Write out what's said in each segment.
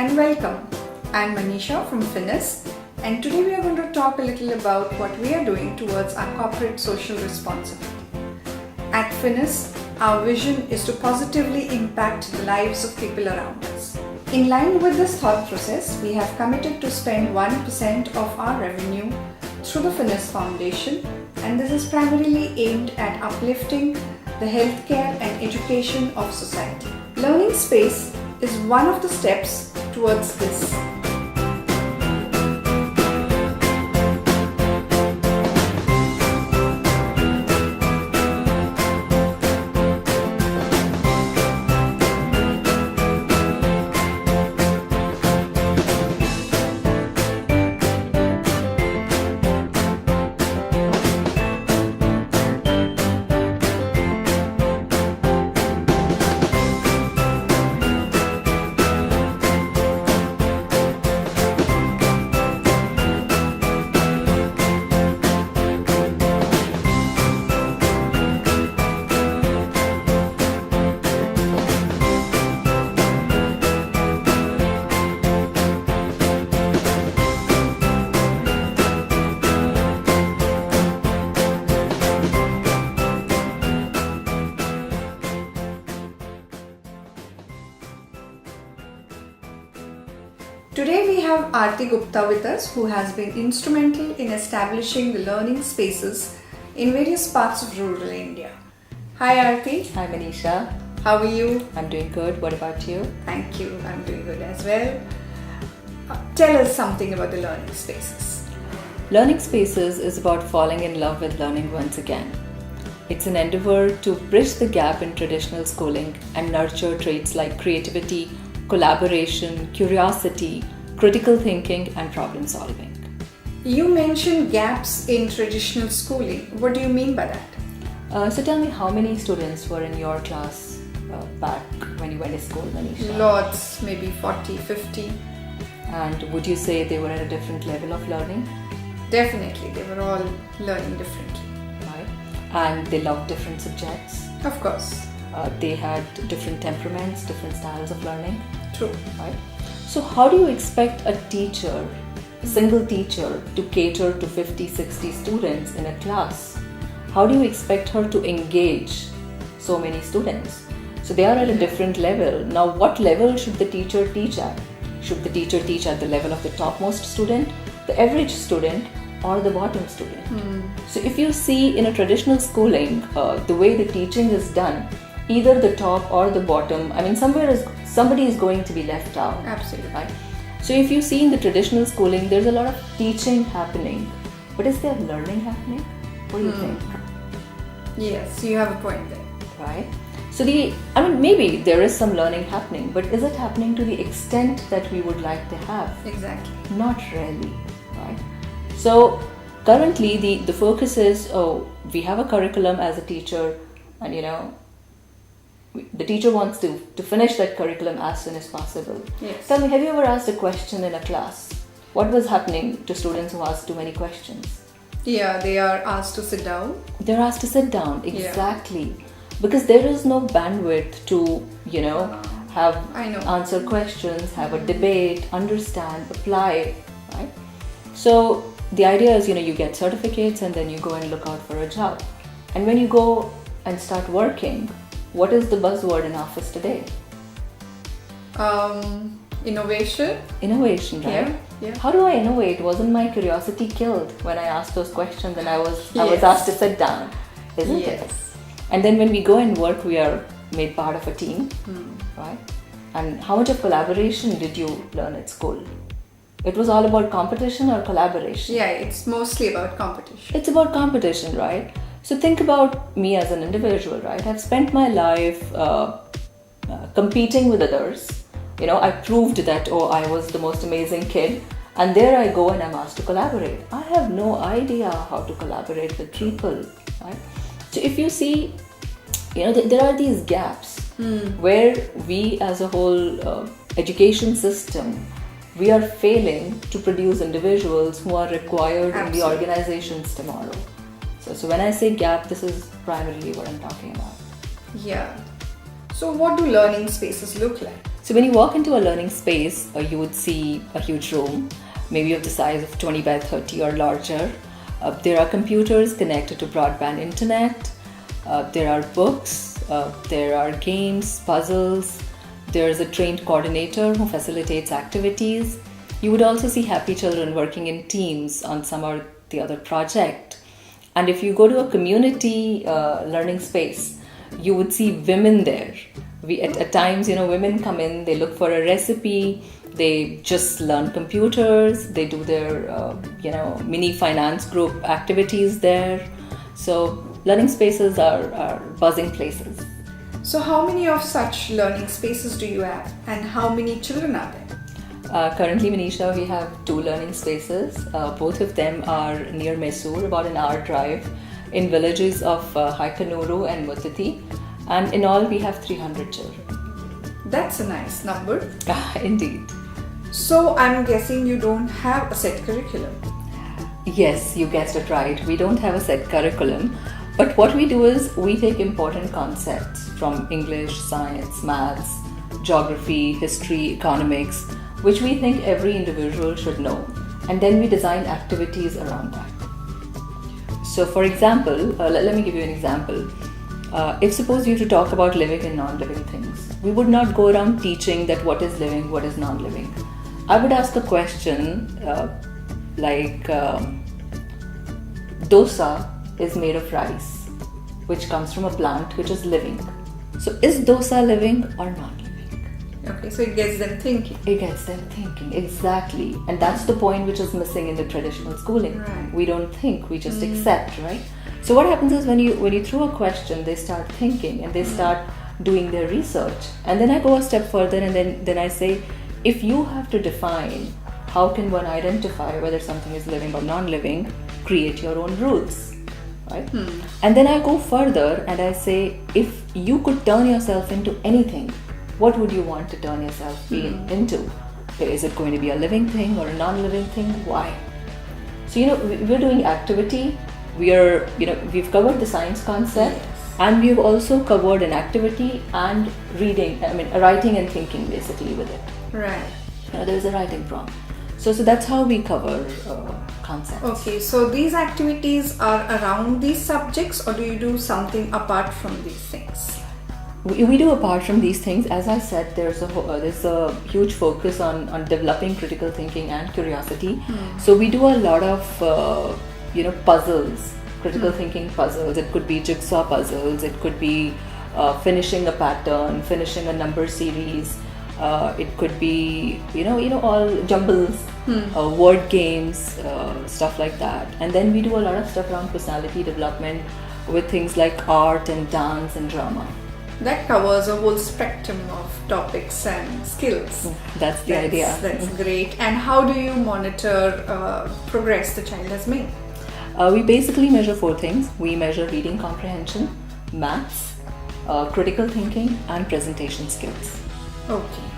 and welcome. I'm Manisha from Finis, and today we are going to talk a little about what we are doing towards our corporate social responsibility. At Finis, our vision is to positively impact the lives of people around us. In line with this thought process, we have committed to spend 1% of our revenue through the Finis Foundation, and this is primarily aimed at uplifting the healthcare and education of society. Learning space is one of the steps towards this. Today we have Aarti Gupta with us, who has been instrumental in establishing the learning spaces in various parts of rural India. Hi Aarti. Hi Manisha. How are you? I'm doing good. What about you? Thank you. I'm doing good as well. Tell us something about the learning spaces. Learning Spaces is about falling in love with learning once again. It's an endeavor to bridge the gap in traditional schooling and nurture traits like creativity, collaboration, curiosity, critical thinking, and problem solving. You mentioned gaps in traditional schooling. What do you mean by that? So tell me, how many students were in your class back when you went to school, Manisha? Lots, maybe 40, 50. And would you say they were at a different level of learning? Definitely, they were all learning differently. Right. And they loved different subjects. Of course. They had different temperaments, different styles of learning. True. Right? So how do you expect a teacher, a single teacher, to cater to 50, 60 students in a class? How do you expect her to engage so many students? So they are at a different level. Now, what level should the teacher teach at? Should the teacher teach at the level of the topmost student, the average student, or the bottom student? So if you see in a traditional schooling, the way the teaching is done, either the top or the bottom, somebody is going to be left out. Absolutely. Right? So if you see in the traditional schooling, there's a lot of teaching happening, but is there learning happening? What do you think? Yes, you have a point there. Right? So maybe there is some learning happening, but is it happening to the extent that we would like to have? Exactly. Not really, right? So currently the focus is, we have a curriculum as a teacher, and the teacher wants to finish that curriculum as soon as possible. Yes. Tell me, have you ever asked a question in a class? What was happening to students who asked too many questions? Yeah, they are asked to sit down. They're asked to sit down, exactly. Because there is no bandwidth to, answer questions, have a debate, understand, apply, right? So the idea is, you get certificates and then you go and look out for a job. And when you go and start working, what is the buzzword in office today? Innovation. Innovation, right? Yeah. How do I innovate? Wasn't my curiosity killed when I asked those questions and I was Yes. asked to sit down, isn't it? And then when we go and work, we are made part of a team, right? And how much of collaboration did you learn at school? It was all about competition or collaboration? Yeah, it's mostly about competition. It's about competition, right? So think about me as an individual, right? I've spent my life competing with others. I proved that, I was the most amazing kid. And there I go and I'm asked to collaborate. I have no idea how to collaborate with people, right? So if you see, there are these gaps where we as a whole education system, we are failing to produce individuals who are required in the organizations tomorrow. So when I say gap, this is primarily what I'm talking about. Yeah. So what do learning spaces look like? So when you walk into a learning space, you would see a huge room, maybe of the size of 20 by 30 or larger. There are computers connected to broadband internet. There are books. There are games, puzzles. There's a trained coordinator who facilitates activities. You would also see happy children working in teams on some or the other project. And if you go to a community learning space, you would see women there. At times, women come in, they look for a recipe, they just learn computers, they do their, mini finance group activities there. So learning spaces are buzzing places. So how many of such learning spaces do you have, and how many children are there? Currently, Manisha, we have 2 learning spaces. Both of them are near Mysore, about an hour drive, in villages of Haikanuru and Mutati. And in all, we have 300 children. That's a nice number. Indeed. So I'm guessing you don't have a set curriculum. Yes, you guessed it right. We don't have a set curriculum. But what we do is we take important concepts from English, science, maths, geography, history, economics, which we think every individual should know. And then we design activities around that. So for example, let me give you an example. If suppose you to talk about living and non-living things, we would not go around teaching that what is living, what is non-living. I would ask a question like dosa is made of rice, which comes from a plant which is living. So is dosa living or non-living? Okay, so it gets them thinking. It gets them thinking, exactly. And that's the point which is missing in the traditional schooling. Right. We don't think, we just accept, right? So what happens is when you throw a question, they start thinking and they start doing their research. And then I go a step further and then I say, if you have to define how can one identify whether something is living or non-living, create your own rules, right? And then I go further and I say, if you could turn yourself into anything, what would you want to turn yourself into? Is it going to be a living thing or a non-living thing? Why? So, we're doing activity. We've covered the science concept, and we've also covered an activity and writing and thinking basically with it. Right. There's a writing prompt. So that's how we cover concepts. Okay, so these activities are around these subjects, or do you do something apart from these things? We do apart from these things. As I said, there's a huge focus on developing critical thinking and curiosity. So we do a lot of puzzles, critical thinking puzzles. It could be jigsaw puzzles. It could be finishing a pattern, finishing a number series. It could be all jumbles, word games, stuff like that. And then we do a lot of stuff around personality development with things like art and dance and drama. That covers a whole spectrum of topics and skills. That's the idea. That's great. And how do you monitor progress the child has made? We basically measure 4 things. We measure reading comprehension, maths, critical thinking, and presentation skills. Okay,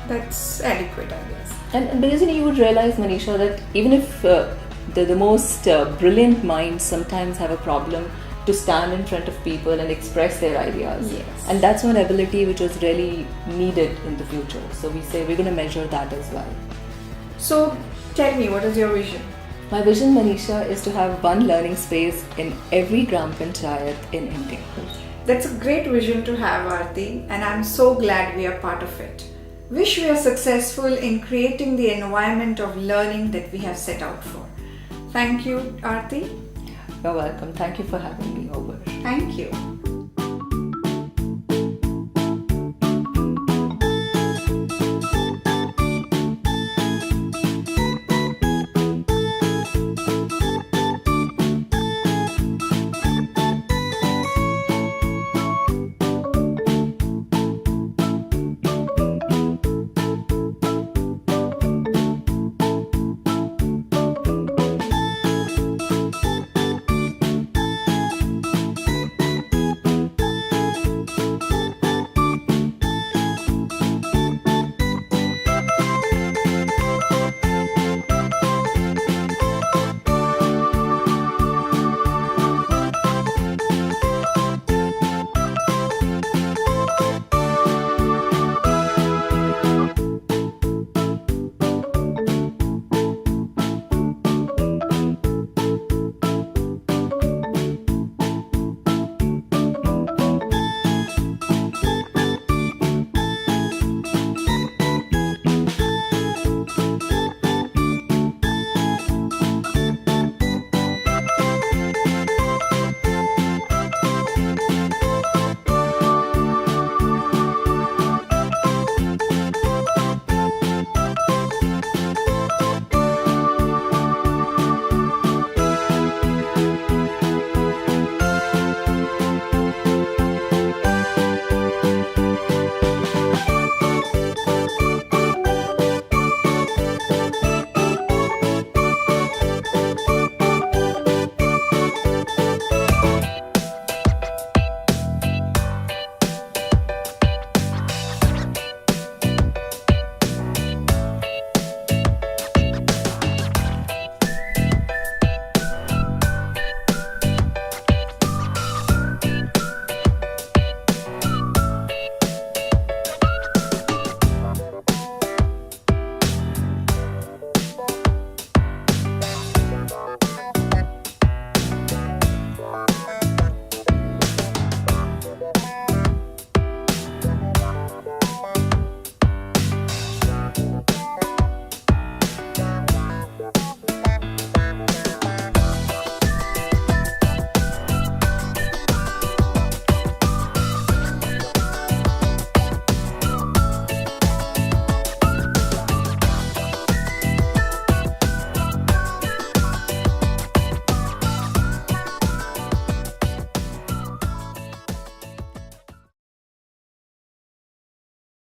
that's adequate, I guess. And because you would realize, Manisha, that even if the most brilliant minds sometimes have a problem to stand in front of people and express their ideas. Yes. And that's one ability which is really needed in the future. So we say we're going to measure that as well. So tell me, what is your vision? My vision, Manisha, is to have one learning space in every Gram Panchayat in India. That's a great vision to have, Aarti, and I'm so glad we are part of it. Wish we are successful in creating the environment of learning that we have set out for. Thank you, Aarti. You're welcome. Thank you for having me over. Thank you.